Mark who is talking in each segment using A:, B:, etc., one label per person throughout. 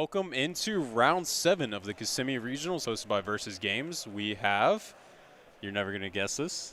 A: Welcome into round 7 of the Kissimmee Regionals hosted by Versus Games. We have, you're never going to guess this.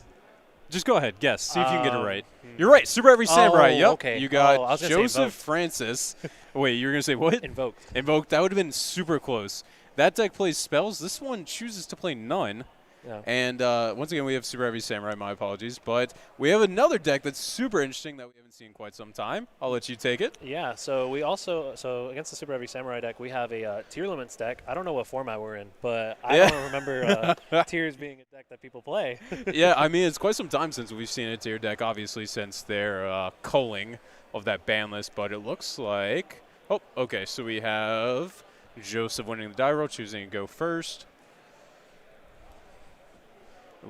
A: Just go ahead, guess. See if you can get it right. You're right, Superheavy Samurai. Yep.
B: Okay.
A: You got
B: I was gonna say
A: Joseph
B: Invoked.
A: Francis. Wait, you were going to say what?
B: Invoked.
A: Invoked. That would have been super close. That deck plays spells. This one chooses to play none.
B: Yeah.
A: And once again, we have Superheavy Samurai. My apologies. But we have another deck that's super interesting that we haven't seen in quite some time. I'll let you take it.
B: Yeah, so we also, against the Super Heavy Samurai deck, we have a Tearlament deck. I don't know what format we're in, but I don't remember Tears being a deck that people play.
A: Yeah, I mean, it's quite some time since we've seen a Tier deck, obviously, since their culling of that ban list. But it looks like, oh, okay, so we have Joseph winning the die roll, choosing to go first.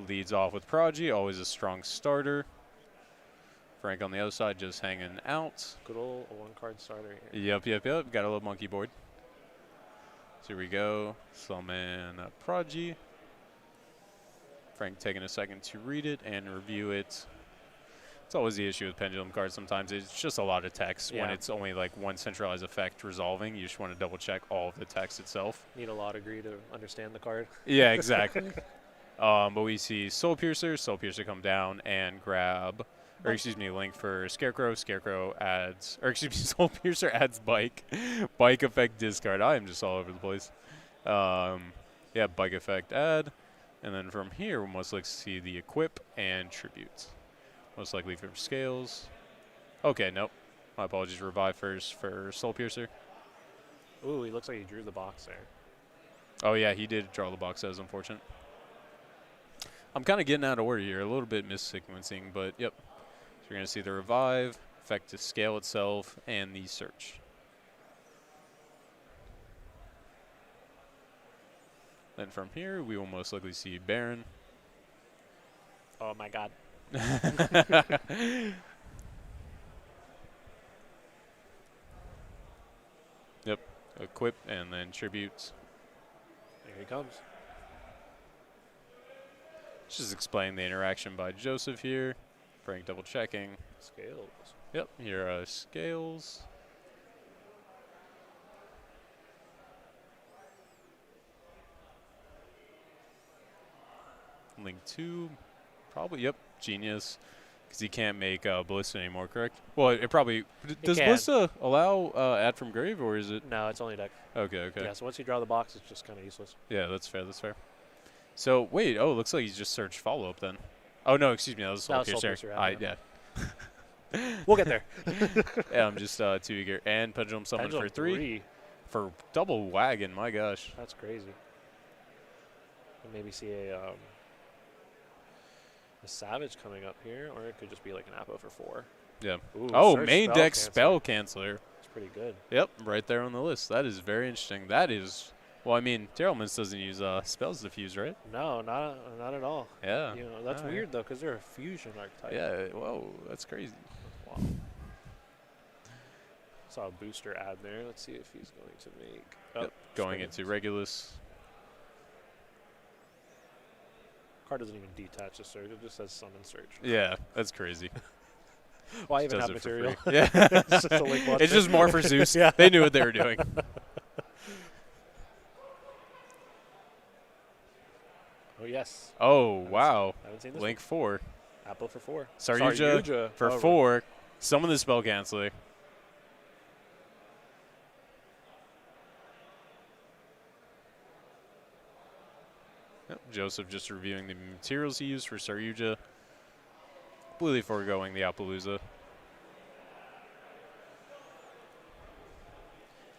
A: Leads off with Prodigy, always a strong starter. Frank on the other side just hanging out.
B: Good old one-card starter here.
A: Yep. Got a little monkey board. So here we go. Summon Prodigy. Frank taking a second to read it and review it. It's always the issue with Pendulum cards. Sometimes it's just a lot of text.
B: Yeah.
A: When it's only like one centralized effect resolving, you just want to double check all of the text itself.
B: Need a law degree to understand the card.
A: Yeah, exactly. But we see Soul Piercer come down and grab, or excuse me, link for Scarecrow. Scarecrow adds, or excuse me, Soul Piercer adds Bike. Bike effect discard. I am just all over the place. Yeah, Bike effect add. And then from here, we'll most likely see the Equip and Tribute. Most likely for Scales. Okay, nope. My apologies. Revive first for Soul Piercer.
B: Ooh, he looks like he drew the box there.
A: Oh, yeah, he did draw the box. That was unfortunate. I'm kind of getting out of order here, a little bit missequencing, but yep. So you're going to see the Revive, effect to scale itself, and the Search. Then from here, we will most likely see Baron.
B: Oh, my God.
A: Yep, Equip, and then Tribute.
B: Here he comes.
A: Just explain the interaction by Joseph here. Frank double checking.
B: Scales.
A: Yep, here are Scales. Link 2, probably, yep, Genius. Because he can't make Ballista anymore, correct? Well, it probably, does Ballista allow add from grave, or is it?
B: No, it's only deck.
A: Okay.
B: Yeah, so once you draw the box, it's just kind of useless.
A: Yeah, that's fair. So, wait, oh, looks like he's just searched follow-up then. Oh, no, excuse me, that was Soul Piercer. Yeah.
B: We'll get there.
A: Yeah, I'm just too eager. And Pendulum Summon for 3. For double wagon, my gosh.
B: That's crazy. And maybe see a Savage coming up here, or it could just be like an Apo for 4.
A: Yeah.
B: Ooh,
A: oh, main deck Spell Canceller.
B: It's pretty good.
A: Yep, right there on the list. That is very interesting. That is, well, I mean, Tearlament doesn't use spells diffuse, right?
B: No, not at all.
A: Yeah.
B: You know, that's weird though, because they're a fusion archetype.
A: Yeah. Whoa, that's crazy.
B: Wow. Saw a booster ad there. Let's see if he's going to make.
A: Yep. Going into Regulus.
B: Card doesn't even detach the search. It just says summon search.
A: Yeah, that's crazy.
B: Why even have material?
A: Yeah.
B: It's just a link
A: it's just more for Zeus.
B: Yeah.
A: They knew what they were doing.
B: Oh, yes.
A: Oh, wow.
B: Haven't seen this
A: Link 4.
B: Apple for 4.
A: Saryuja for 4. Summon the Spell Canceller. Yep. Joseph just reviewing the materials he used for Saryuja. Completely foregoing the Appaloosa.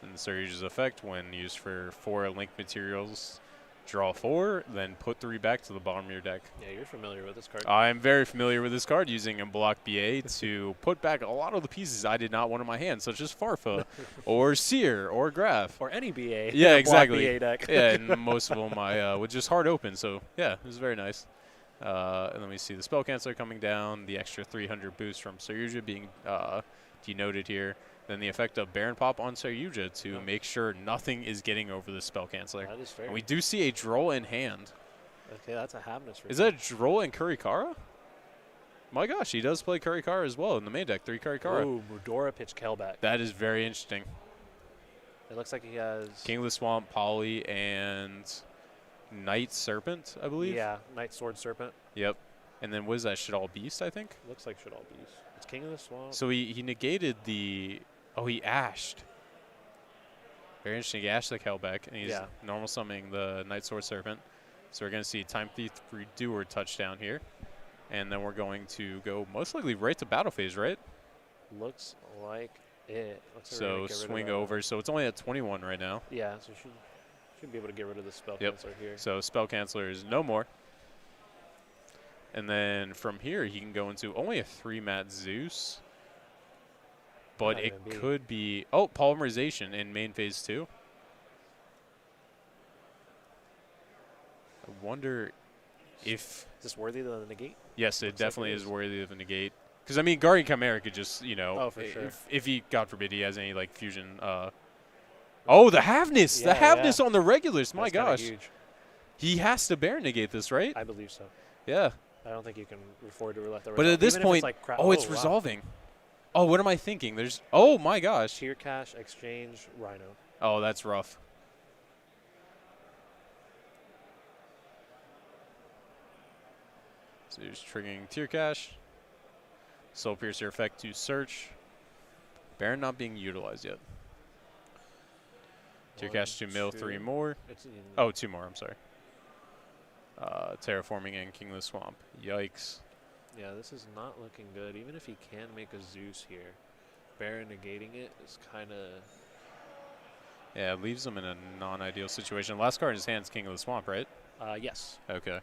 A: And Saryuja's effect, when used for 4 link materials, draw 4, then put 3 back to the bottom of your deck.
B: Yeah, you're familiar with this card.
A: I'm very familiar with this card, using Block BA to put back a lot of the pieces I did not want in my hand, such as Farfa, or Seer, or Graph.
B: Or any BA.
A: Yeah, exactly.
B: BA deck.
A: Yeah, and most of them I would just hard open, so yeah, it was very nice. And then we see the Spell Canceller coming down, the extra 300 boost from Saryuja being denoted here. Then the effect of Baron Pop on Saryuja to make sure nothing is getting over the Spell Canceller.
B: That is fair.
A: And we do see a Droll in hand.
B: Okay, that's a Havness for
A: Is that a Droll in Kurikara? My gosh, he does play Kurikara as well in the main deck, 3 Kurikara.
B: Ooh, Mudora pitch Kelbeck.
A: That is very interesting.
B: It looks like he has.
A: King of the Swamp, Poly, and Night Serpent, I believe.
B: Yeah, Knight Sword Serpent.
A: Yep. And then what is that? Shadal Beast, I think?
B: Looks like should all beast. It's King of the Swamp.
A: So he negated the. Oh, he ashed. Very interesting. He ashed the Kelbeck, and he's normal summoning the Night Sword Serpent. So we're going to see Time Thief Redoer touchdown here. And then we're going to go most likely right to battle phase, right?
B: Looks like it. Looks like
A: So swing over. So it's only at 21 right now.
B: Yeah, so should be able to get rid of the spell
A: Yep.
B: canceler here.
A: So Spell Canceller is no more. And then from here, he can go into only a 3-mat Zeus. But
B: Might
A: it
B: even be.
A: could be. Oh, Polymerization in main phase 2. I wonder if.
B: Is this worthy of the negate?
A: Yes, it
B: Looks like
A: definitely
B: it
A: is
B: is.
A: worthy of a negate. Because, I mean, Guardian Chimera could just, you know.
B: Oh, for sure.
A: If he, God forbid, he has any, like, fusion. Oh, the Havness!
B: Yeah,
A: the Havness on the regulars. My
B: That's kinda
A: gosh.
B: huge.
A: He has to Baron negate this, right?
B: I believe so.
A: Yeah.
B: I don't think you can afford to let the
A: But at this
B: Even if
A: point.
B: it's like
A: Oh, it's
B: wow.
A: resolving. Oh, what am I thinking? There's. Oh, my gosh.
B: Tier Cash, Exchange, Rhino.
A: Oh, that's rough. So he's triggering Tear Cash. Soul Piercer effect to search. Baron not being utilized yet. Tear Cash to mill 3 more.
B: It's in,
A: Oh, 2 more, I'm sorry. Terraforming and King of the Swamp. Yikes.
B: yeah, this is not looking good. Even if he can make a Zeus here, Baron negating it is kind of.
A: Yeah, it leaves him in a non-ideal situation. Last card in his hand is King of the Swamp, right?
B: Yes.
A: Okay.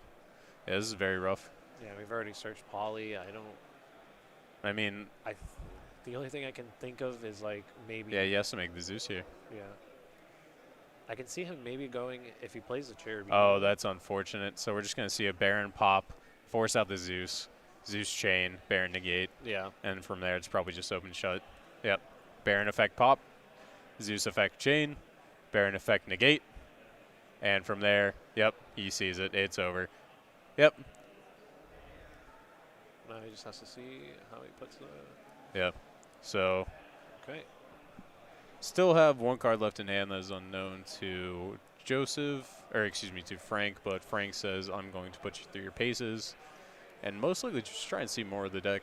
A: Yeah, this is very rough.
B: Yeah, we've already searched Poly. I don't.
A: I mean,
B: The only thing I can think of is like maybe.
A: yeah, he has to make the Zeus here.
B: Yeah. I can see him maybe going if he plays the chair.
A: Oh, that's unfortunate. So we're just going to see a Baron pop, force out the Zeus, Zeus chain, Baron negate,
B: Yeah.
A: and from there it's probably just open shut. Yep. Baron effect pop, Zeus effect chain, Baron effect negate, and from there, yep, he sees it. It's over. Yep.
B: Now he just has to see how he puts the.
A: Yep. So
B: Okay.
A: still have 1 card left in hand that is unknown to Joseph, or excuse me, to Frank, but Frank says, I'm going to put you through your paces, and most likely just try and see more of the deck.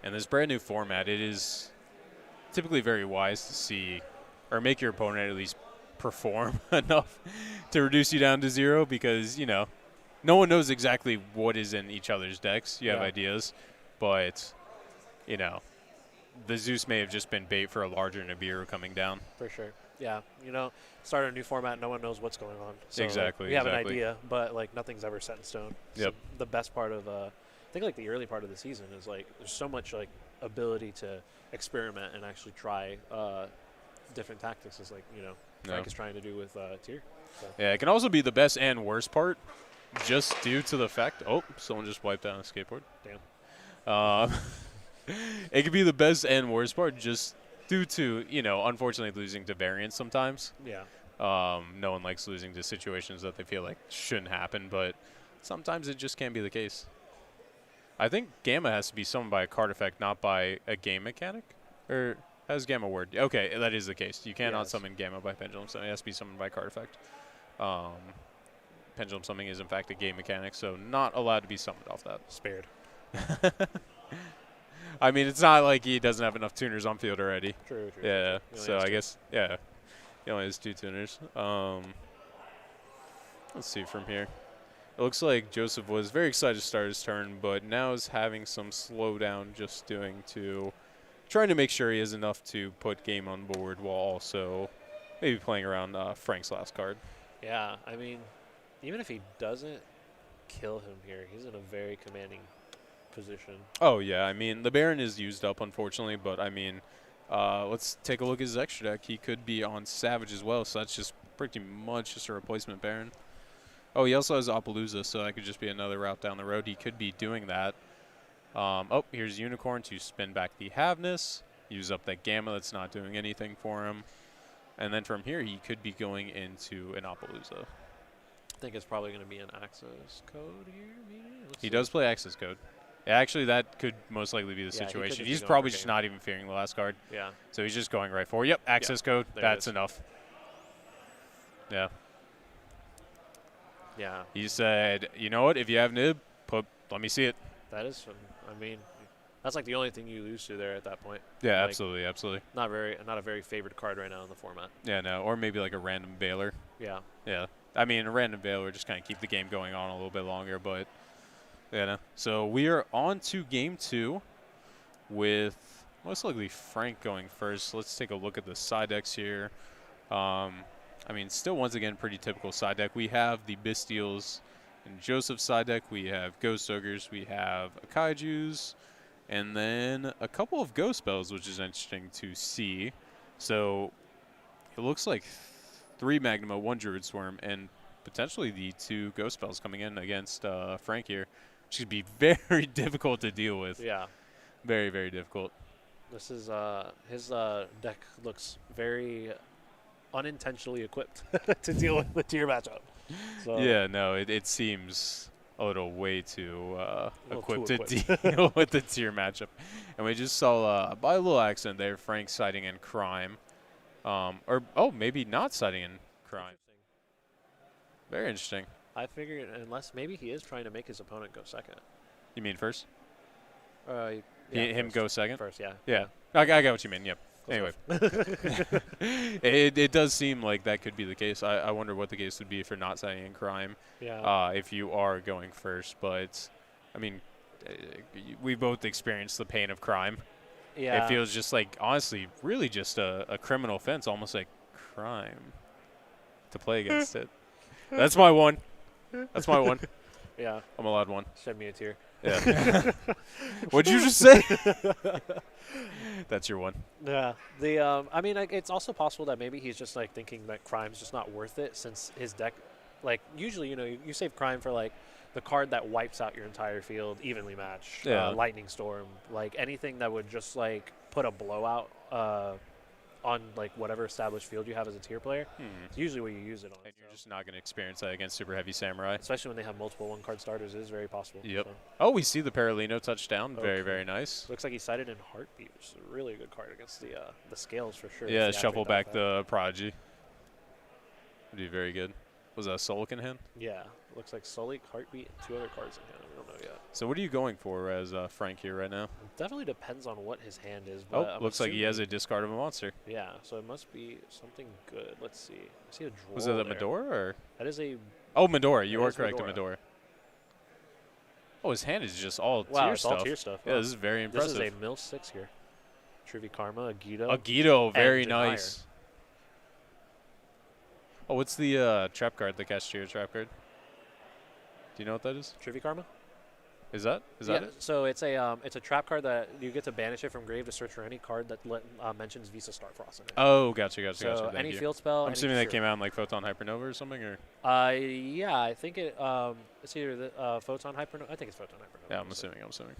A: And this brand new format, it is typically very wise to see, or make your opponent at least perform enough to reduce you down to 0, because, you know, no one knows exactly what is in each other's decks. You have
B: Yeah.
A: ideas, but, you know, the Zeus may have just been bait for a larger Nibiru coming down.
B: For sure. Yeah. Start a new format. No one knows what's going on. So
A: Exactly,
B: We have an
A: exactly.
B: idea, but like nothing's ever set in stone. So
A: Yep.
B: the best part of, I think like the early part of the season is like there's so much like ability to experiment and actually try different tactics. Is like Frank is trying to do with Tier. So.
A: Yeah, it can also be the best and worst part, just due to the fact. Oh, someone just wiped out a skateboard.
B: Damn.
A: It could be the best and worst part, just due to unfortunately losing to variance sometimes.
B: Yeah.
A: No one likes losing to situations that they feel like shouldn't happen, but sometimes it just can't be the case. I think Gamma has to be summoned by a card effect, not by a game mechanic. Or how's Gamma word? Okay, that is the case. You cannot
B: Yes.
A: summon Gamma by Pendulum, so it has to be summoned by card effect. Pendulum summoning is in fact a game mechanic, so not allowed to be summoned off that.
B: Spared.
A: I mean, it's not like he doesn't have enough tuners on field already.
B: True.
A: Yeah,
B: He only
A: so
B: has
A: I
B: two.
A: guess, yeah, he only has 2 tuners. Let's see from here. It looks like Joseph was very excited to start his turn, but now is having some slowdown just trying to make sure he has enough to put game on board while also maybe playing around Frank's last card.
B: Yeah. I mean, even if he doesn't kill him here, he's in a very commanding position.
A: Oh, yeah, I mean, the Baron is used up, unfortunately, but I mean, let's take a look at his extra deck. He could be on Savage as well, so that's just pretty much just a replacement Baron. Oh, he also has Appaloosa, so that could just be another route down the road. He could be doing that. Oh, here's Unicorn to spin back the Havness, use up that Gamma that's not doing anything for him. And then from here, he could be going into an Appaloosa.
B: I think it's probably going to be an access code here, maybe? Let's
A: He
B: see.
A: does play access code. Actually, that could most likely be the
B: Yeah, he could
A: situation.
B: just be
A: He's
B: going
A: probably
B: for
A: just
B: game.
A: not even fearing the last card.
B: Yeah.
A: So he's just going right for it. Yep, access code.
B: There it
A: That's
B: is.
A: enough. Yeah.
B: Yeah.
A: He said, you know what? If you have nib, let me see it.
B: That is fun. I mean, that's like the only thing you lose to there at that point.
A: Yeah,
B: Like,
A: absolutely, absolutely.
B: Not a very favored card right now in the format.
A: Yeah, no, or maybe like a random Baylor.
B: Yeah.
A: Yeah. I mean, a random Baylor just kind of keep the game going on a little bit longer, but yeah. No. So we are on to game 2 with most likely Frank going first. Let's take a look at the side decks here. I mean, still once again pretty typical side deck. We have the Bistials and Joseph's side deck. We have Ghost Ogres. We have Kaijus. And then a couple of Ghost Spells, which is interesting to see. So it looks like 3 Magnuma, 1 Druid Swarm, and potentially the 2 Ghost Spells coming in against Frank here, which could be very difficult to deal with.
B: Yeah.
A: Very, very difficult.
B: This is his deck looks very unintentionally equipped to deal with the tier matchup. So
A: Yeah, no, it seems a little way too equipped to
B: equipped.
A: deal with the tier matchup. And we just saw, by a little accident there, Frank siding in Crime. Maybe not siding in Crime. Very interesting.
B: I figured unless maybe he is trying to make his opponent go second.
A: You mean first?
B: Yeah,
A: Him
B: first.
A: go second?
B: First, yeah.
A: Yeah. I got what you mean, yep.
B: Close
A: Anyway. it does seem like that could be the case. I wonder what the case would be for not siding in Crime
B: Yeah.
A: if you are going first. But, I mean, we both experienced the pain of Crime.
B: Yeah.
A: It feels just like, honestly, really just a criminal offense, almost like crime to play against it. That's my one. That's my one.
B: Yeah.
A: I'm allowed one.
B: Shed me a tear.
A: Yeah. What'd you just say? That's your one.
B: Yeah. I mean, like, it's also possible that maybe he's just like thinking that Crime's just not worth it since his deck, like usually you save Crime for like the card that wipes out your entire field, evenly matched,
A: Yeah.
B: Lightning Storm, like anything that would just like put a blowout on like whatever established field you have as a tier player. It's usually what you use it on.
A: And you're just not going to experience that against Super Heavy Samurai.
B: Especially when they have multiple one-card starters, it is very possible.
A: Yep.
B: So.
A: Oh, we see the Paralino touchdown. Very,
B: Okay.
A: very nice.
B: Looks like he sided in Heartbeat, which is a really good card against the scales for sure.
A: Yeah,
B: If you
A: shuffle
B: activate
A: back
B: that.
A: the Prodigy. Would be very good. Was that a Solic in hand?
B: Yeah, looks like Sully, Heartbeat, and 2 other cards in hand. We don't know yet.
A: So what are you going for as Frank here right now?
B: It definitely depends on what his hand is.
A: Oh,
B: But I'm
A: looks like he has a
B: assuming-
A: discard of a monster.
B: Yeah, so it must be something good. Let's see. I see a draw.
A: Was it a
B: there.
A: Medora or?
B: That is a
A: Oh, Medora. You
B: It
A: are
B: is
A: correct,
B: Medora.
A: a Medora. Oh, his hand is just all
B: wow.
A: tier
B: It's
A: stuff.
B: all tier stuff.
A: Yeah,
B: Wow.
A: this is very
B: This
A: impressive.
B: is a Mill 6 here. Trivy Karma, Agido.
A: Agido, very
B: Denier.
A: nice. Oh, what's the trap card, the Cashier trap card? Do you know what that is?
B: Trivy Karma.
A: Is that
B: Yeah.
A: it?
B: So it's a trap card that you get to banish it from grave to search for any card that mentions Visa Starfrost in it.
A: Oh, gotcha.
B: So
A: Thank
B: any
A: you.
B: field spell.
A: I'm
B: any
A: assuming that
B: sure.
A: came out in like Photon Hypernova or something, or
B: Yeah, I think it's either the Photon Hypernova. I think it's Photon Hypernova.
A: yeah, I'm
B: honestly.
A: assuming.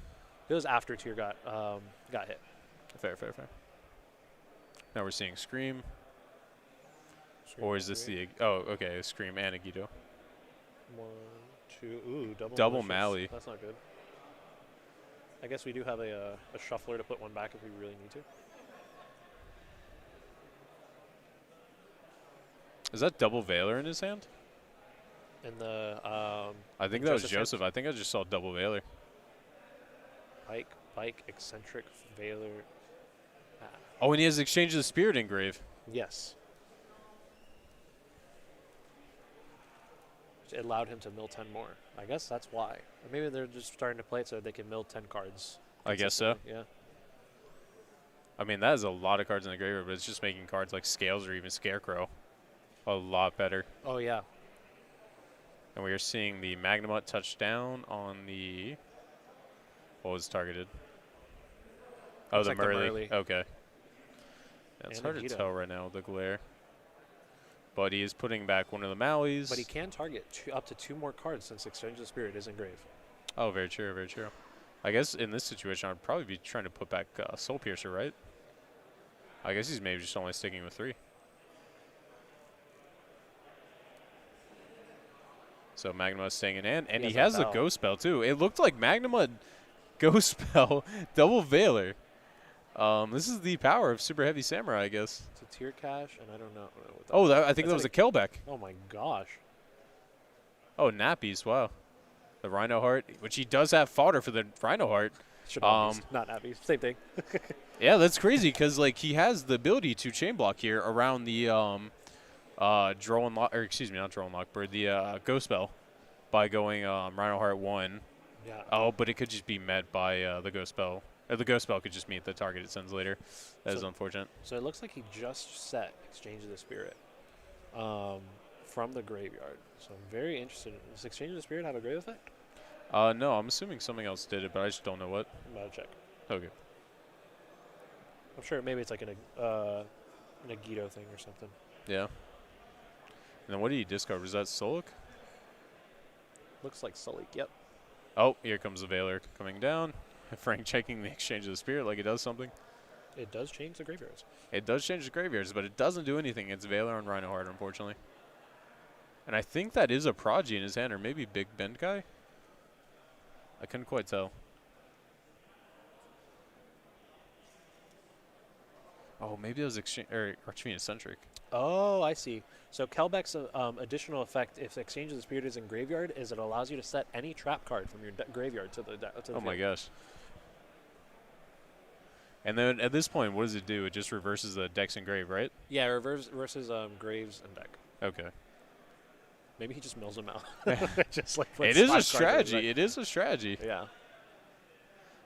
B: It was after Tier got hit.
A: Fair. Now we're seeing Scream, or is this the? Oh, okay, Scream and Agido.
B: 1, 2, ooh,
A: Double
B: malicious.
A: Mally.
B: That's not good. I guess we do have a shuffler to put one back if we really need to.
A: Is that double Veiler in his hand?
B: And the
A: I think that was
B: Joseph's hand?
A: Joseph. I think I just saw double Veiler.
B: Bike, eccentric, Veiler.
A: Oh, and he has Exchange of the Spirit engrave.
B: Yes. It allowed him to mill 10 more. I guess that's why. Or maybe they're just starting to play it so they can mill 10 cards.
A: I guess so.
B: consistently. Yeah.
A: I mean, that is a lot of cards in the graveyard, but it's just making cards like Scales or even Scarecrow a lot better.
B: Oh, yeah.
A: And we are seeing the Magnamut touchdown on the... What was targeted? Oh,
B: Looks
A: the
B: like the
A: Murley.
B: Murley.
A: Okay. Yeah, it's
B: And
A: hard to
B: Agido.
A: tell right now with the glare. But he is putting back one of the Malleys.
B: But he can target up to 2 more cards since Exchange of the Spirit is engraved.
A: Oh, very true, very true. I guess in this situation, I'd probably be trying to put back Soul Piercer, right? I guess he's maybe just only sticking with 3. So Magnamut staying in hand, and he
B: has
A: has
B: that
A: the
B: bell.
A: Ghost Spell too. It looked like Magnamut Ghost Spell, double Veiler. This is the power of Super Heavy Samurai, I guess.
B: It's a tier cache, and I don't know what that
A: Oh,
B: is.
A: I think
B: That's
A: that was a
B: like-
A: Kelbeck.
B: Oh my gosh.
A: Oh, Nappies, wow. The Rhino Heart, which he does have fodder for the Rhino Heart.
B: Should all be not happy. Same thing.
A: Yeah, that's crazy because like he has the ability to chain block here around the draw and lock, or excuse me, not draw and lock, but the Ghost Spell by going Rhino Heart 1.
B: Yeah.
A: Oh, but it could just be met by the Ghost Spell. The Ghost Spell could just meet the target it sends later. That is unfortunate.
B: So it looks like he just set Exchange of the Spirit from the graveyard. So I'm very interested. Does Exchange of the Spirit have a grave effect?
A: No, I'm assuming something else did it, but I just don't know what.
B: I'm about to check.
A: Okay.
B: I'm sure maybe it's like an Agito thing or something.
A: Yeah. And then what did he discard? Was that Solik?
B: Looks like Sully. Yep.
A: Oh, here comes the Veiler coming down. Frank checking the Exchange of the Spirit like it does something.
B: It does change the graveyards.
A: It does change the graveyards, but it doesn't do anything. It's Veiler and Rhino Heart, unfortunately. And I think that is a Prodigy in his hand, or maybe Big Bend guy. I couldn't quite tell. Oh, maybe it was Archfiend Eccentric.
B: Oh, I see. So Kelbeck's additional effect, if Exchange of the Spirit is in graveyard, is it allows you to set any trap card from your graveyard to the
A: Oh my
B: field.
A: gosh. And then at this point, what does it do? It just reverses the Dex and Grave, right?
B: Yeah, reverses Graves and deck.
A: Okay.
B: Maybe he just mills them out. Just like
A: It
B: puts
A: is a
B: 5 cards in his
A: strategy.
B: deck.
A: It is a strategy.
B: Yeah.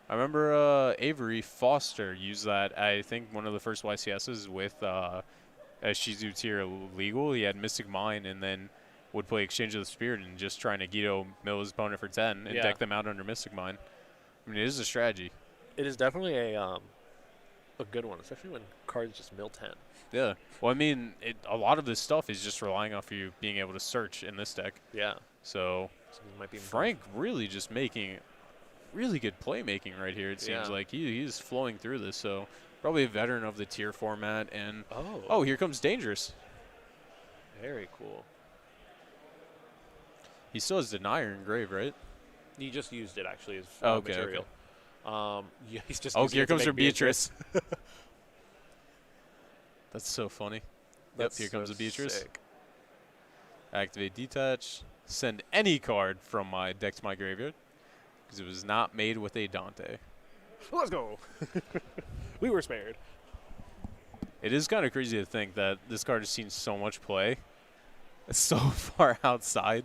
A: I remember Avery Foster used that, I think, one of the first YCSs with Shizu tier legal. He had Mystic Mine and then would play Exchange of the Spirit and just trying to Guido mill his opponent for 10 and deck them out under Mystic Mine. I mean, it is a strategy.
B: It is definitely a good one, especially when cards just mill 10.
A: Yeah. Well, I mean, a lot of this stuff is just relying off you being able to search in this deck.
B: Yeah.
A: So
B: it might be
A: Frank really just making really good playmaking right here, it seems like. He's flowing through this, so probably a veteran of the tier format. And oh, here comes Dangerous.
B: Very cool.
A: He still has Denier in Grave, right?
B: He just used it, actually, as
A: Okay,
B: material. Yeah, he's just
A: Oh,
B: using
A: here
B: it to
A: comes
B: make
A: her Beatrice. That's so funny.
B: That's
A: here comes
B: so
A: the Beatrice.
B: sick.
A: Activate Detach. Send any card from my deck to my graveyard. Because it was not made with a Dante.
B: Let's go. We were spared.
A: It is kind of crazy to think that this card has seen so much play. It's so far outside.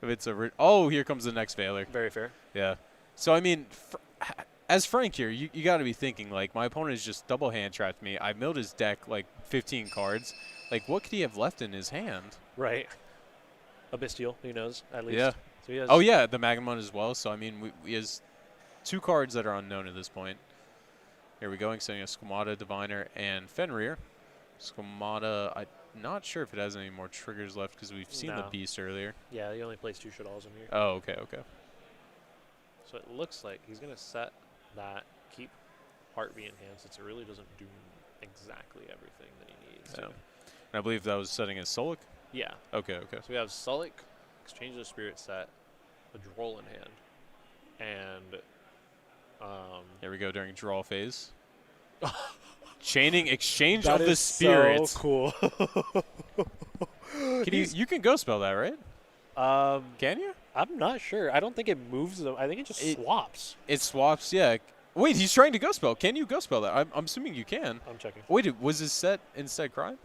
A: If it's a oh, here comes the next Veiler.
B: Very fair.
A: Yeah. So, I mean, as Frank here, you got to be thinking, like, my opponent has just double hand trapped me. I milled his deck, like, 15 cards. Like, what could he have left in his hand?
B: Right. A Bestial, who knows, at least.
A: Yeah.
B: So he has
A: Oh, yeah, the Magnamon as well. So, I mean, he has 2 cards that are unknown at this point. Here we go, sending a Squamata, Diviner, and Fenrir. Squamata, I'm not sure if it has any more triggers left because we've seen the Beast earlier.
B: Yeah, he only plays 2 Shaddolls in here.
A: Oh, okay, okay.
B: So it looks like he's going to set that, keep Heart V in hand, since it really doesn't do exactly everything that he needs to.
A: And I believe that was setting as Solik?
B: Yeah.
A: Okay, okay.
B: So we have Sulik, Exchange of the Spirit set, a Droll in hand, and
A: Here we go during draw phase. Chaining Exchange of the Spirits.
B: So cool.
A: You can go spell that, right? Can you?
B: I'm not sure. I don't think it moves them. I think it just swaps.
A: It swaps, yeah. Wait, he's trying to go spell. Can you go spell that? I'm assuming you can.
B: I'm checking.
A: Wait, was his set instead crime?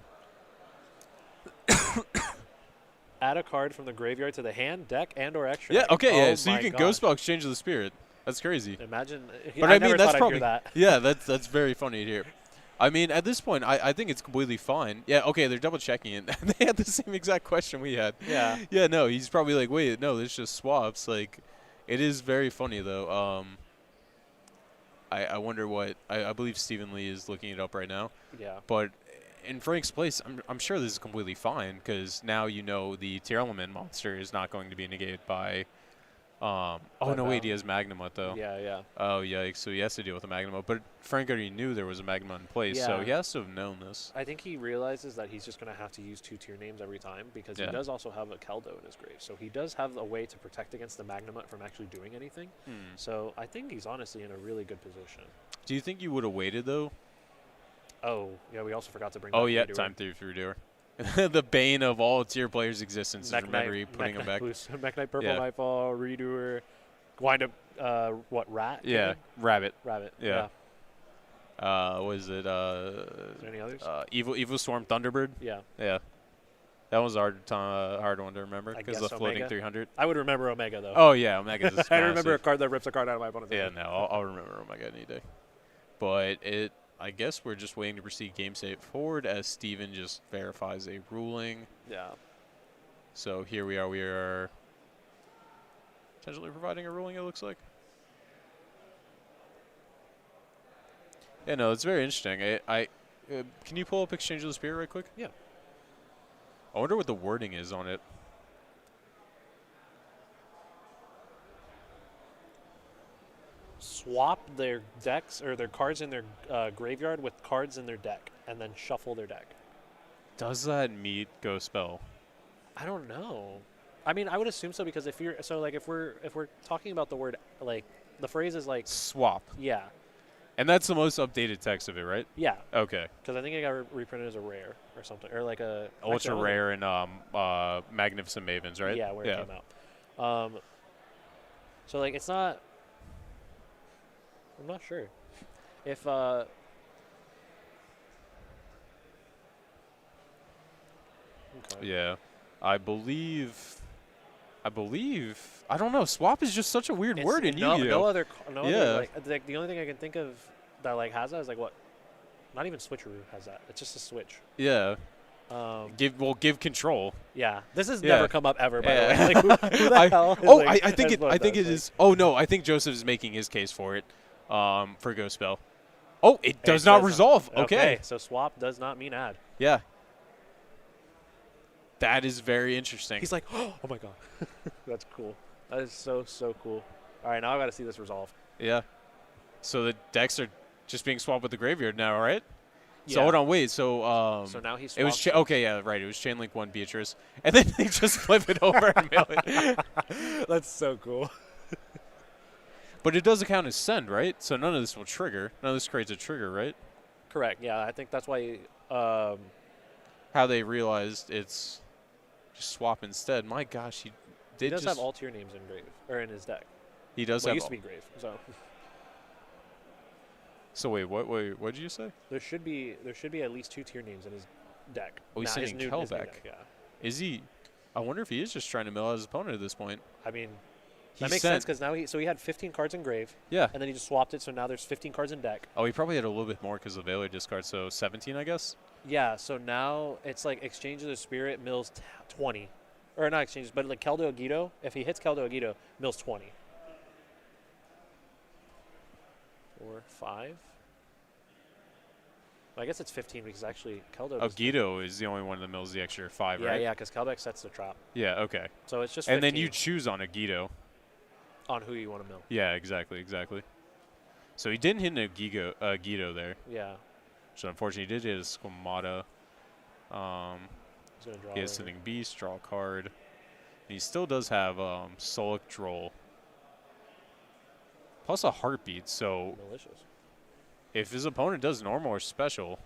B: Add a card from the graveyard to the hand, deck, and/or extra.
A: Yeah. Okay.
B: Oh
A: Yeah. So you
B: my
A: can go
B: gosh.
A: spell Exchange of the Spirit. That's crazy.
B: Imagine.
A: But
B: I
A: I mean,
B: never
A: that's
B: thought
A: probably
B: I'd hear that.
A: yeah. That's very funny to hear. I mean, at this point, I think it's completely fine. Yeah. Okay. They're double checking it. They had the same exact question we had.
B: Yeah.
A: Yeah. No. He's probably like, wait, no. This just swaps. Like, it is very funny though. I wonder what I believe Stephen Lee is looking it up right now.
B: Yeah.
A: But in Frank's place, I'm sure this is completely fine because now you know the Tearlament monster is not going to be negated by Oh,
B: But,
A: no, wait, he has Magnemite, though.
B: Yeah, yeah.
A: Oh, yikes. So he has to deal with a Magnemite. But Frank already knew there was a Magnemite in place, so
B: Yeah.
A: he has to have known this.
B: I think he realizes that he's just going to have to use 2 tier names every time because
A: Yeah.
B: he does also have a Keldo in his grave. So he does have a way to protect against the Magnemite from actually doing anything. So I think he's honestly in a really good position.
A: Do you think you would have waited, though?
B: Oh, yeah, we also forgot to bring
A: Oh,
B: back
A: yeah,
B: Redoer.
A: time 3 for Redoer. The bane of all tier players' existence is remember putting him back.
B: Mekk-Knight, Purple
A: Yeah.
B: Nightfall, Redoer, wind up, Rat?
A: Yeah,
B: maybe?
A: Rabbit.
B: Rabbit.
A: Yeah. What is it?
B: Is there any others?
A: Evil Storm Thunderbird.
B: Yeah.
A: Yeah. That was a hard one to remember
B: I
A: because
B: guess
A: the floating
B: Omega.
A: 300.
B: I would remember Omega, though.
A: Oh, yeah, Omega's just
B: I remember a
A: massive.
B: card that rips a card out of my opponent's
A: Yeah,
B: hand.
A: no, I'll remember Omega any day. But I guess we're just waiting to proceed game state forward as Steven just verifies a ruling.
B: Yeah.
A: So here we are. We are potentially providing a ruling, it looks like. Yeah, no, it's very interesting. Can you pull up Exchange of the Spirit right quick?
B: Yeah.
A: I wonder what the wording is on it.
B: Swap their decks or their cards in their graveyard with cards in their deck, and then shuffle their deck.
A: Does that meet Go Spell?
B: I don't know. I mean, I would assume so because if we're talking about the word like the phrase is like
A: Swap.
B: yeah,
A: And that's the most updated text of it, right?
B: yeah,
A: Okay.
B: because I think it got reprinted as a rare or something or like a
A: Ultra
B: actually,
A: Rare and Magnificent Mavens, right?
B: Yeah, where it came out. So like it's not. I'm not sure if okay.
A: Yeah. I believe. I don't know. Swap is just such a weird word in
B: no,
A: Yu-Gi-Oh.
B: no other
A: Yeah.
B: like the only thing I can think of that like has that is like what, not even Switcheroo has that. It's just a switch.
A: Yeah. Give control.
B: Yeah, this has
A: Yeah.
B: never come up ever. By
A: Yeah.
B: the way, like, who the hell? Is, like,
A: I think
B: has
A: it.
B: voted
A: I think
B: that?
A: it is. Oh no, I think Joseph is making his case for it. For Ghost Spell. Oh, it does not
B: says-
A: resolve. Okay.
B: So swap does not mean add.
A: Yeah. That is very interesting.
B: He's like, oh my god, that's cool. That is so cool. All right, now I got to see this resolve.
A: Yeah. So the decks are just being swapped with the graveyard now, right? So
B: Yeah.
A: hold on, wait. So
B: So now he's
A: it was okay, yeah, right. It was Chainlink 1 Beatrice, and then they just flip it over and mail it.
B: That's so cool.
A: But it doesn't count as send, right? So none of this will trigger. None of this creates a trigger, right?
B: Correct. Yeah, I think that's why.
A: How they realized it's just swap instead. My gosh, he
B: He
A: did
B: does
A: just.
B: have all tier names in grave or in his deck.
A: He does
B: Well, it
A: have.
B: used to be grave. So
A: So wait, what did you say?
B: there should be at least 2 tier names in his deck.
A: Oh, he's
B: Nah,
A: sending
B: his new
A: Kel back.
B: deck, yeah.
A: Is he? I wonder if he is just trying to mill out his opponent at this point.
B: I mean,
A: He
B: that makes
A: sent-
B: sense because now he had 15 cards in grave,
A: Yeah.
B: and then he just swapped it, so now there's 15 cards in deck.
A: Oh, he probably had a little bit more because of Valor discard, so 17, I guess.
B: Yeah, so now it's like Exchange of the Spirit mills 20. Or not exchanges, but like Keldo Agido, if he hits Keldo Agido, mills 20. 4, 5. I guess it's 15 because actually Keldo.
A: Oh, Guido is the only one that mills the extra 5,
B: Yeah,
A: right?
B: yeah, because Kelbeck sets the trap.
A: Yeah, okay.
B: So it's just.
A: And then
B: 15
A: you choose on a Guido.
B: on who you want to mill.
A: Yeah, exactly. So he didn't hit a Guido there.
B: Yeah,
A: So unfortunately, he did hit a Squamata.
B: he's gonna draw.
A: He has
B: over.
A: Sending Beast, draw a card. And he still does have Solic Droll. Plus a Heartbeat, so
B: Malicious.
A: if his opponent does normal or special.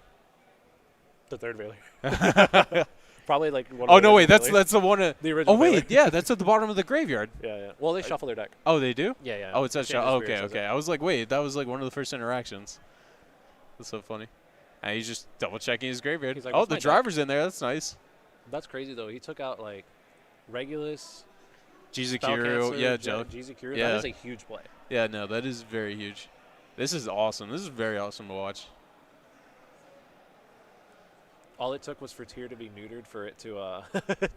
B: The third Veiler. Probably like. One
A: Oh,
B: of the
A: no, wait,
B: original
A: that's the one.
B: The original
A: Oh, wait,
B: Veiler.
A: yeah, that's at the bottom of the graveyard.
B: Yeah. Well, they shuffle their deck.
A: Oh, they do?
B: Yeah, yeah.
A: Oh, it says
B: Exchange
A: shot.
B: of
A: Okay,
B: Spirits says
A: okay.
B: it.
A: I was like, wait, that was like one of the first interactions. That's so funny. And he's just double checking his graveyard.
B: He's like,
A: Oh,
B: "What's
A: the
B: my deck?"
A: driver's in there. That's nice.
B: That's crazy though. He took out like Regulus,
A: Jizukiru, yeah, Joe.
B: Jizukiru.
A: Yeah.
B: That is a huge play.
A: Yeah, no, that is very huge. This is awesome. This is very awesome to watch.
B: All it took was for Tyr to be neutered for it to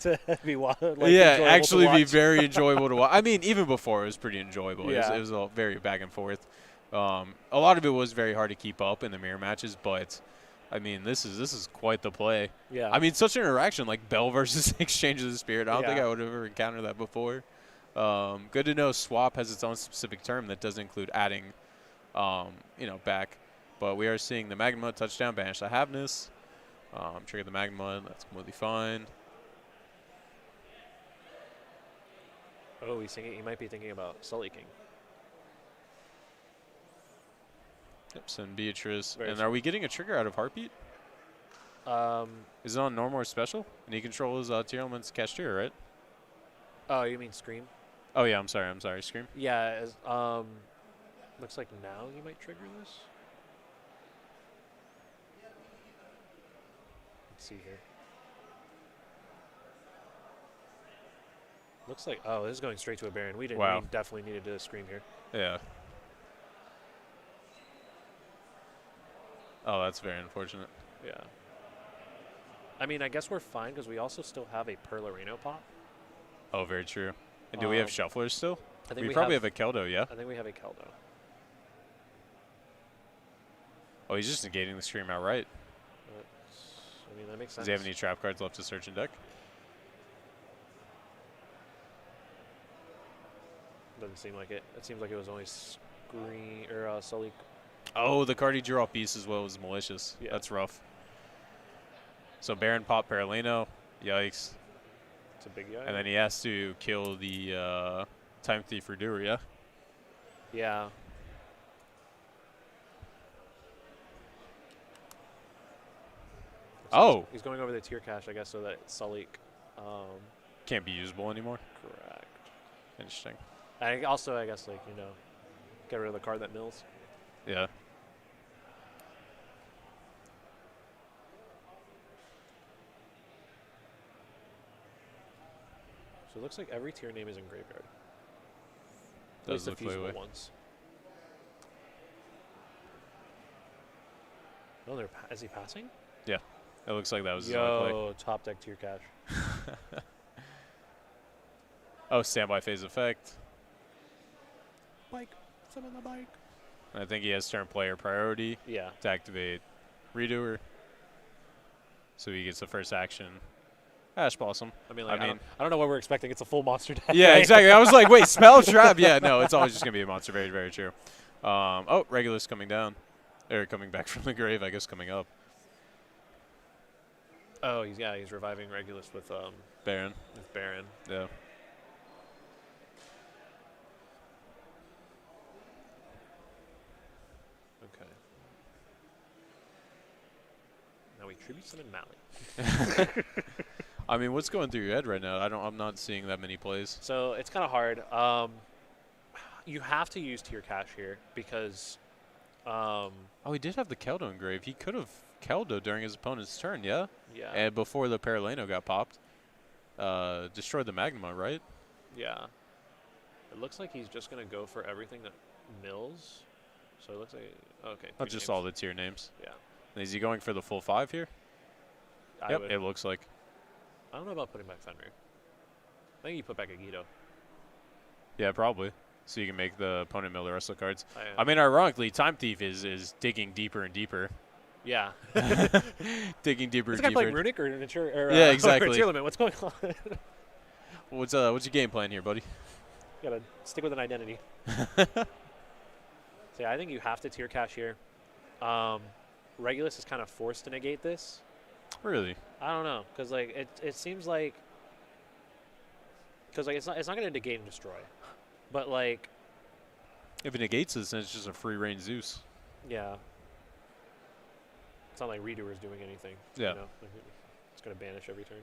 B: to be like
A: yeah,
B: enjoyable
A: actually
B: to
A: be
B: watch.
A: very enjoyable to watch. I mean, even before it was pretty enjoyable.
B: Yeah.
A: It was all very back and forth. A lot of it was very hard to keep up in the mirror matches, but I mean, this is quite the play.
B: Yeah.
A: I mean, such an interaction like Bell versus Exchange of the Spirit. I don't think
B: Yeah.
A: I would have ever encountered that before. Good to know swap has its own specific term that doesn't include adding, back. But we are seeing the Magma touchdown, banish the Havness. Trigger the Magma, that's completely fine.
B: Oh, he might be thinking about Sully King.
A: Yep, send Beatrice.
B: Very
A: and are we getting a trigger out of Heartbeat? Is it on normal or special? And he controls Tearlament's Cashier, right?
B: Oh, you mean Scream?
A: Oh, yeah, I'm sorry. Scream.
B: Yeah, looks like now you might trigger this. Let's see here. Looks like, oh, this is going straight to a Baron. We definitely needed to Scream here.
A: Yeah. Oh, that's very unfortunate.
B: Yeah. I mean, I guess we're fine because we also still have a Perlarino pop.
A: Oh, very true. And do we have shufflers still?
B: I think
A: we probably have a Keldo, yeah?
B: I think we have a Keldo.
A: Oh, he's just negating the Scream outright.
B: I mean, that makes sense.
A: Does he have any trap cards left to search in deck?
B: Doesn't seem like it. It seems like it was only Scream or Sully.
A: Oh, the card he drew off Beast as well was malicious. Yeah. That's rough. So Baron pop Paralino. Yikes.
B: It's a big yikes.
A: And then he has to kill the Time Thief for Doer, yeah?
B: Yeah. So he's going over the tier cache, I guess, so that Sully
A: can't be usable anymore.
B: Correct.
A: Interesting.
B: I guess, get rid of the card that mills.
A: Yeah.
B: So it looks like every tier name is in graveyard. At
A: Does
B: least the
A: look
B: feasible
A: that way.
B: ones. Oh, is he passing?
A: Yeah. It looks like that was his
B: Yo, top deck tier cache.
A: Oh, standby phase effect.
B: Bike. Summon the bike.
A: I think he has turn player priority
B: Yeah.
A: to activate Redoer. So he gets the first action. Ash Blossom.
B: I don't know what we're expecting. It's a full monster deck.
A: Yeah,
B: right?
A: exactly. I was like, wait, spell trap? Yeah, no, it's always just going to be a monster. Very, very true. Oh, Regulus coming down. Or coming back from the grave, I guess, coming up.
B: Oh, he's reviving Regulus with
A: Baron.
B: With Baron.
A: Yeah.
B: Okay. Now we tribute summon Mally.
A: I mean, what's going through your head right now? I'm not seeing that many plays.
B: So it's kind of hard. You have to use tier cache here because.
A: Oh, he did have the Keldo engraved. He could have Keldo during his opponent's turn, yeah?
B: Yeah.
A: And before the Paraleno got popped. Destroyed the Magma, right?
B: Yeah. It looks like he's just going to go for everything that mills. So it looks like, okay.
A: Not just all the tier names.
B: Yeah.
A: And is he going for the full 5 here? Yep, it looks like.
B: I don't know about putting back Fenrir. I think you put back a Guido.
A: Yeah, probably. So you can make the opponent mill the rest of the cards.
B: I
A: mean, ironically, Time Thief is digging deeper and deeper.
B: Yeah.
A: Digging deeper
B: and
A: deeper.
B: Is that playing Runic or Nature?
A: Yeah, exactly.
B: Or Tearlament? What's going on?
A: What's your game plan here, buddy?
B: You gotta stick with an identity. So yeah, I think you have to tier cache here. Regulus is kind of forced to negate this.
A: Really?
B: I don't know, because it seems like it's not going to negate and destroy, but
A: if it negates this, then it's just a free reign Zeus.
B: Yeah. It's not like Redoer is doing anything.
A: Yeah.
B: It's going to banish every turn.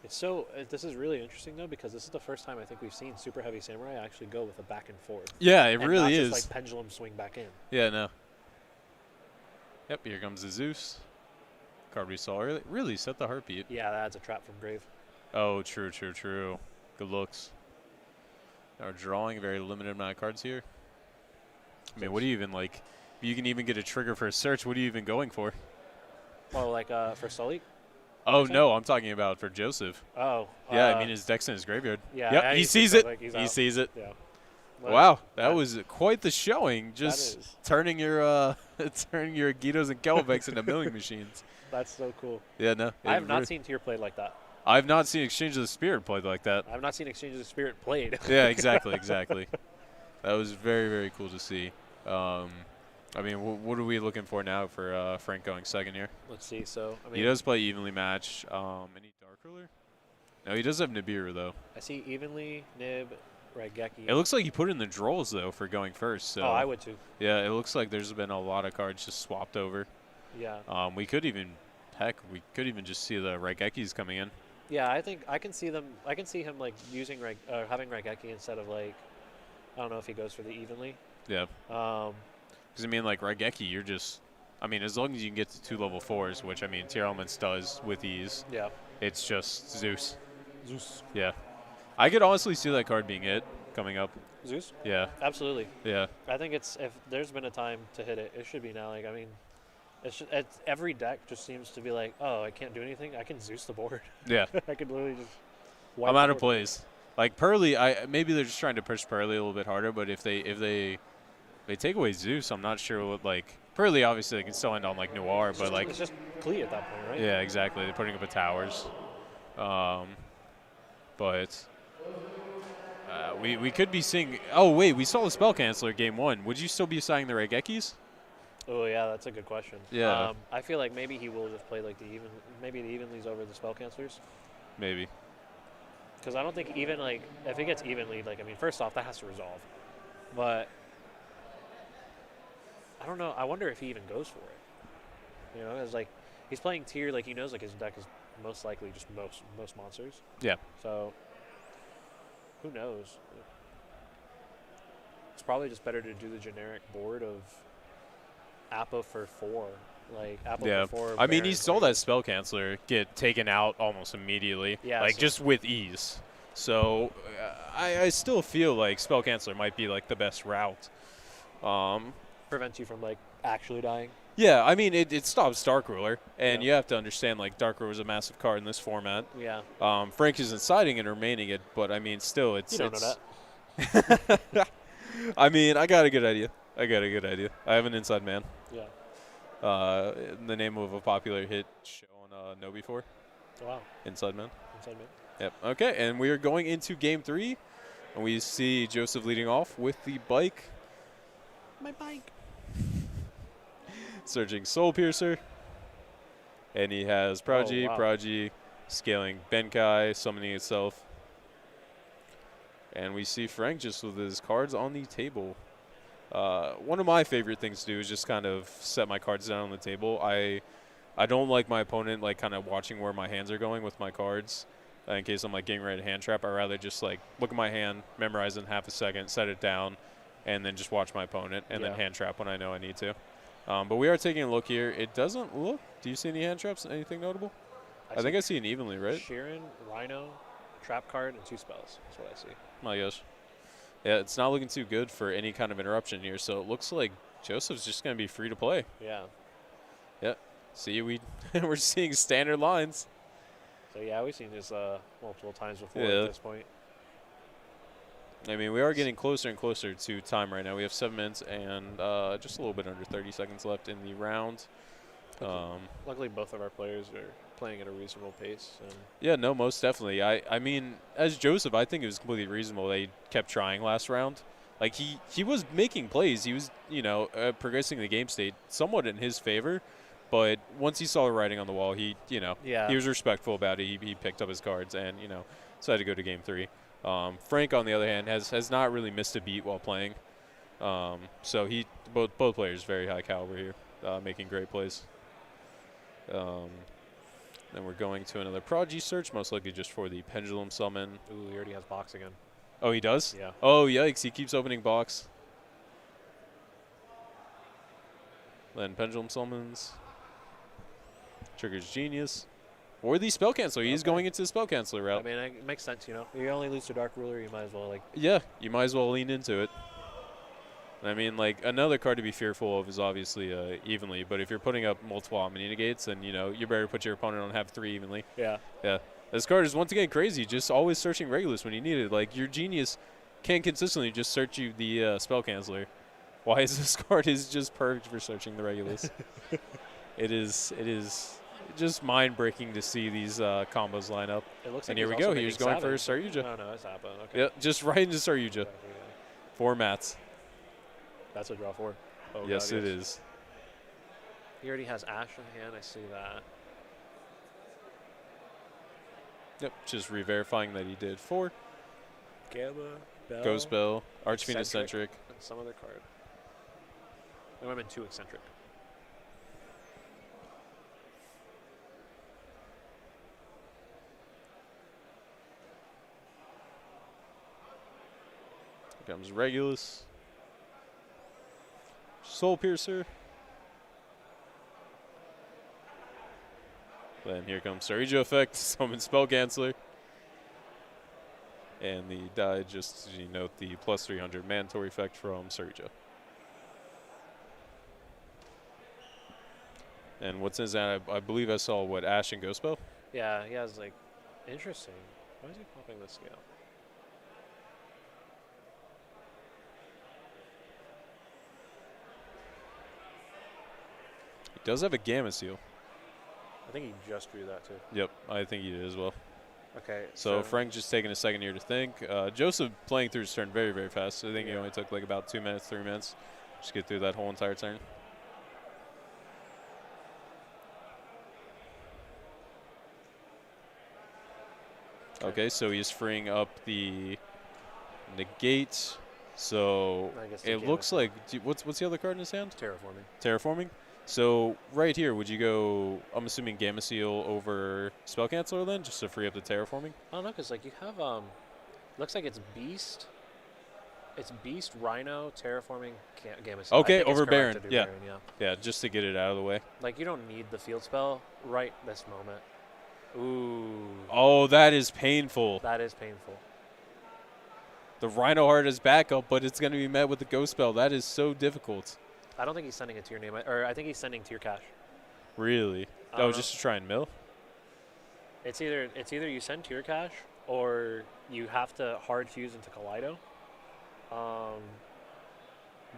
B: This is really interesting though, because this is the first time I think we've seen Superheavy Samurai actually go with a back and forth.
A: Yeah, it
B: and
A: really
B: not
A: is.
B: Just pendulum swing back in.
A: Yeah, no. Yep, here comes the Zeus. Card we saw earlier. Really set the Heartbeat.
B: Yeah, that adds a trap from grave.
A: Oh, true. Good looks. Now drawing a very limited amount of cards here. I mean, what do you even like? You can even get a trigger for a search. What are you even going for?
B: Oh, for Sully?
A: Oh, no, I'm talking about for Joseph.
B: Oh.
A: Yeah, I mean, his deck's in his graveyard.
B: Yeah.
A: Yep, he sees it. He sees it.
B: Yeah.
A: Wow, that was quite the showing. Just turning your turning your Guidos and Kelbecs into milling machines.
B: That's so cool.
A: Yeah, no.
B: I have not seen Tier played like that.
A: I've not seen Exchange of the Spirit played like that.
B: I have not seen Exchange of the Spirit played.
A: Yeah, exactly. That was very, very cool to see. I mean, what are we looking for now for Frank going second here?
B: Let's see. So, I mean,
A: He does play evenly match. Any Dark Ruler? No, he does have Nibiru, though.
B: I see evenly, Nib, Raigeki.
A: It looks like he put in the draws, though, for going first. So
B: Oh, I would too.
A: yeah, it looks like there's been a lot of cards just swapped over.
B: Yeah.
A: We could even just see the Raigekis coming in.
B: Yeah, I think I can see them. I can see him like using having Raigeki instead of like, I don't know if he goes for the evenly.
A: Yeah. Because, I mean, like, Raigeki, you're just, I mean, as long as you can get to 2 level 4s, which, I mean, Tearlaments does with ease,
B: Yeah.
A: it's just Zeus.
B: Zeus.
A: Yeah. I could honestly see that card being hit coming up.
B: Zeus?
A: Yeah.
B: Absolutely.
A: Yeah.
B: I think if there's been a time to hit it, it should be now. Like, I mean, every deck just seems to be like, oh, I can't do anything. I can Zeus the board.
A: Yeah.
B: I could literally just.
A: I'm out of plays. Like, Pearly, maybe they're just trying to push Pearly a little bit harder, but if they take away Zeus, I'm not sure what, like, Pearly, obviously, they can still end on, like, Noir, but, like.
B: It's just Clee at that point, right?
A: Yeah, exactly. They're putting up a towers. But we could be seeing. Oh wait, we saw the Spell Canceller game 1. Would you still be assigning the Raigekis?
B: Oh yeah, that's a good question.
A: Yeah.
B: I feel like maybe he will just play like the evenlies over the Spell Cancelers.
A: Maybe.
B: Because I don't think even like if he gets evenly, like I mean, first off that has to resolve, but I don't know. I wonder if he even goes for it. You know, it's like he's playing tier, like he knows like his deck is most likely just most monsters.
A: Yeah.
B: So who knows? It's probably just better to do the generic board of Appa for 4. Like Appa for 4.
A: I mean, he
B: Baron,
A: saw that Spell Canceller get taken out almost immediately.
B: Yeah.
A: Like, just with ease. So, I still feel like Spell Canceller might be, like, the best route.
B: Prevents you from, like, actually dying.
A: Yeah, I mean, it stops Dark Ruler. And
B: Yeah.
A: you have to understand, like, Dark Ruler is a massive card in this format.
B: Yeah.
A: Frank isn't siding and remaining it, but, I mean, still, it's...
B: You don't know that.
A: I mean, I got a good idea. I have an inside man.
B: Yeah.
A: The name of a popular hit show on Nobi 4.
B: Wow.
A: Inside Man.
B: Inside man.
A: Yep. Okay, and we are going into game 3, and we see Joseph leading off with the bike.
B: My bike.
A: Searching Soul Piercer. And he has Prodigy,
B: wow.
A: Prodigy, scaling Benkai, summoning itself. And we see Frank just with his cards on the table. One of my favorite things to do is just kind of set my cards down on the table. I don't like my opponent like kind of watching where my hands are going with my cards in case I'm like getting ready to hand trap. I rather just like look at my hand, memorize it in half a second, set it down, and then just watch my opponent and then hand trap when I know I need to. But we are taking a look here. It doesn't look. Do you see any hand traps? Anything notable? I think I see an evenly, right?
B: Sheeran, Rhino, trap card, and 2 spells. That's what I see.
A: My gosh. Yeah, it's not looking too good for any kind of interruption here, so it looks like Joseph's just going to be free to play.
B: Yeah.
A: Yep. See, we're seeing standard lines.
B: So, yeah, we've seen this multiple times before
A: Yeah.
B: at this point.
A: I mean, we are getting closer and closer to time right now. We have 7 minutes and just a little bit under 30 seconds left in the round.
B: Luckily, both of our players are playing at a reasonable pace. And
A: Yeah, no, most definitely. I mean, as Joseph, I think it was completely reasonable they kept trying last round. Like, he was making plays. He was, progressing the game state somewhat in his favor. But once he saw the writing on the wall, he was respectful about it. He picked up his cards and, decided to go to game 3. Frank, on the other hand, has not really missed a beat while playing. So both players very high caliber here, making great plays. Then we're going to another Prodigy search, most likely just for the Pendulum Summon.
B: Ooh, he already has box again.
A: Oh, he does?
B: Yeah.
A: Oh, yikes. He keeps opening box. Then Pendulum Summons. Triggers Genius. Or the Spell Canceller. He's going into the Spell Canceller route.
B: I mean, it makes sense, You only lose to Dark Ruler, you might as well, like...
A: Yeah, you might as well lean into it. I mean, like, another card to be fearful of is obviously evenly, but if you're putting up multiple Omni Negates, then, you better put your opponent on have 3 evenly.
B: Yeah.
A: Yeah. This card is once again crazy, just always searching Regulus when you need it. Like, your Genius can't consistently just search you the Spell Canceller. Why is this card is just perfect for searching the Regulus? It is just mind-breaking to see these combos line up.
B: It looks
A: And
B: like
A: here
B: he's
A: we
B: also
A: go. He's
B: making
A: going for
B: Savage.
A: Saryuja.
B: No, no, it's Appa. Okay.
A: Yep, just right into Saryuja.
B: Yeah.
A: 4 mats.
B: That's a draw 4. Oh,
A: Yes,
B: God,
A: it is.
B: He already has Ash in hand. I see that.
A: Yep, just re-verifying that he did 4.
B: Gamma, Bell,
A: Ghost Bell, Archfiend
B: Eccentric.
A: Eccentric.
B: And some other card. There might have been 2 Eccentric.
A: Here comes Regulus. Soul Piercer. Then here comes Saryuja Effect, Summon Spell Canceller. And the die, just to note, the plus 300 mandatory effect from Saryuja. And what's in his hand? I believe I saw, what, Ash and Ghost Spell?
B: Yeah, he has, like, interesting. Why is he popping the scale?
A: He does have a Gamma Seal.
B: I think he just drew that, too.
A: Yep, I think he did as well.
B: Okay.
A: So Frank just taking a second here to think. Joseph playing through his turn very, very fast. I think he only took like about 2 minutes, 3 minutes. Just get through that whole entire turn. Okay, so he's freeing up the negate. So it looks like, what's the other card in his hand?
B: Terraforming.
A: Terraforming. So right here, would you go, I'm assuming Gamma Seal over Spell Canceller then, just to free up the Terraforming?
B: I don't know, because like you have, looks like it's Beast. It's Beast, Rhino, Terraforming, Gamma Seal.
A: Okay, over Baron. Yeah.
B: Baron, yeah.
A: Yeah, just to get it out of the way.
B: Like you don't need the field spell right this moment. Ooh.
A: Oh, that is painful.
B: That is painful.
A: The Rhino Heart is backup, but it's going to be met with the Ghost Spell. That is so difficult.
B: I don't think he's sending it to your name, or I think he's sending to your cache.
A: Really? Oh, just to try and mill?
B: It's either you send to your cache or you have to hard fuse into Kaleido.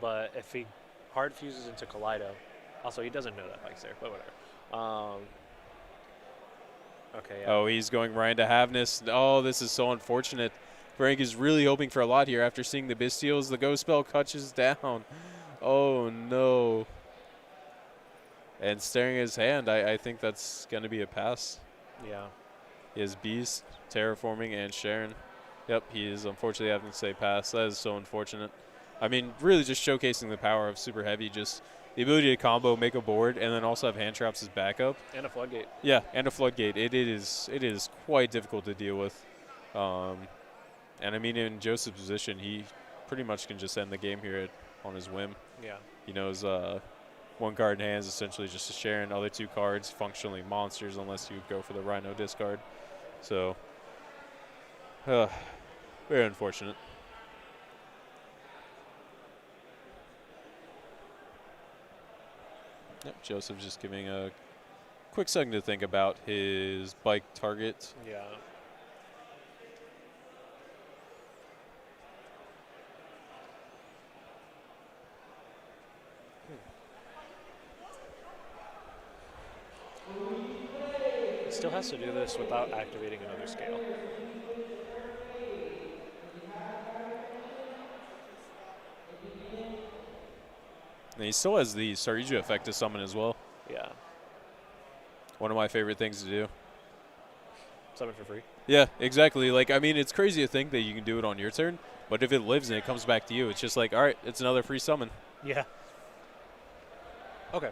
B: But if he hard fuses into Kaleido, also he doesn't know that bike's there, but whatever. Okay. Yeah.
A: Oh, he's going right into Havness. Oh, this is so unfortunate. Frank is really hoping for a lot here after seeing the Bestials. The Ghost Spell catches down. Oh, no. And staring at his hand, I think that's going to be a pass.
B: Yeah.
A: He has Beast, Terraforming, and Sharon. Yep, he is unfortunately having to say pass. That is so unfortunate. I mean, really just showcasing the power of Super Heavy, just the ability to combo, make a board, and then also have hand traps as backup.
B: And a floodgate.
A: Yeah, and a floodgate. It is quite difficult to deal with. And I mean, in Joseph's position, he pretty much can just end the game here on his whim.
B: Yeah.
A: He knows one card in hand is essentially just a Sharon. Other 2 cards, functionally monsters, unless you go for the Rhino discard. So, very unfortunate. Yep, Joseph just giving a quick second to think about his bike target.
B: Yeah. He still has to do this without activating another scale.
A: And he still has the Saryuja effect to summon as well.
B: Yeah.
A: One of my favorite things to do.
B: Summon for free.
A: Yeah, exactly. Like, I mean, it's crazy to think that you can do it on your turn, but if it lives and it comes back to you, it's just like, all right, it's another free summon.
B: Yeah. Okay.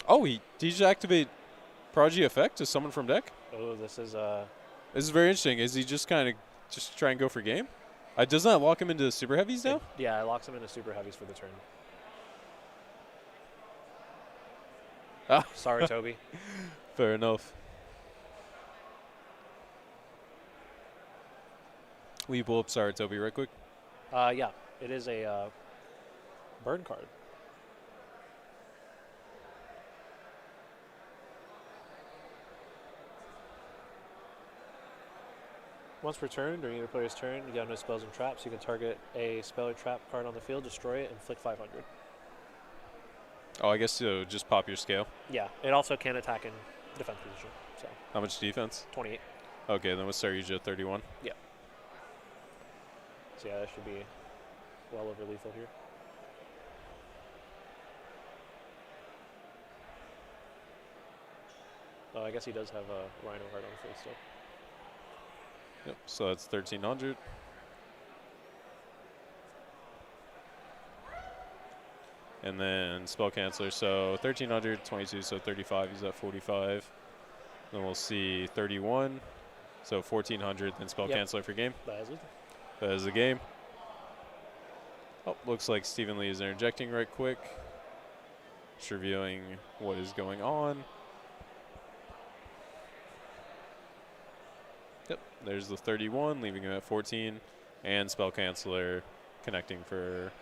A: Oh, did he just activate Prodigy Effect to summon from deck?
B: Oh, this is
A: This is very interesting. Is he just kind of just try and go for game? Doesn't that lock him into Super Heavies now?
B: Yeah, it locks him into Super Heavies for the turn.
A: Ah.
B: Sorry, Toby.
A: Fair enough. Will you pull up Saratobi right quick?
B: Yeah, it is a burn card. Once per turn, during either player's turn, you have no spells and traps. You can target a spell or trap card on the field, destroy it, and flick 500.
A: Oh, I guess so. Just pop your scale.
B: Yeah, it also can attack in defense position. So
A: How much defense?
B: 28.
A: Okay, then we'll start usually at 31.
B: Yeah. So yeah, that should be well over lethal here. Oh, I guess he does have a Rhino Heart on the field still.
A: Yep. So that's 1,300. And then spell canceller. So 1,300, 22, so 35. He's at 45. Then we'll see 31. So 1,400. Then spell canceller for game.
B: That is it.
A: That is the game. Oh, looks like Stephen Lee is interjecting right quick. Just reviewing what is going on. Yep, there's the 31, leaving him at 14. And spell canceller connecting for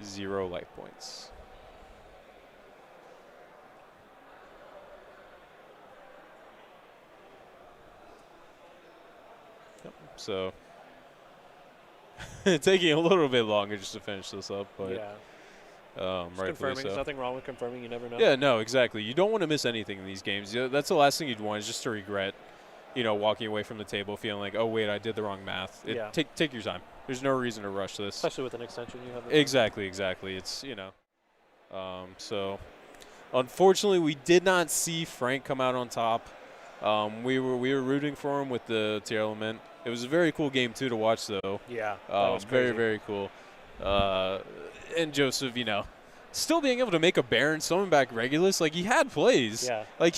A: 0 life points. Yep, so taking a little bit longer just to finish this up, but
B: Yeah.
A: rightfully
B: Confirming.
A: so.
B: There's nothing wrong with confirming. You never know.
A: Yeah, no, exactly. You don't want to miss anything in these games. That's the last thing you'd want is just to regret, walking away from the table feeling like, oh, wait, I did the wrong math.
B: Yeah.
A: Take your time. There's no reason to rush this.
B: Especially with an extension you have.
A: Exactly. It's, so unfortunately we did not see Frank come out on top. We were rooting for him with the Tearlament. It was a very cool game, too, to watch, though.
B: Yeah, that was
A: very,
B: crazy.
A: very cool. And Joseph, still being able to make a Baron summon back Regulus, like, he had plays.
B: Yeah.
A: Like,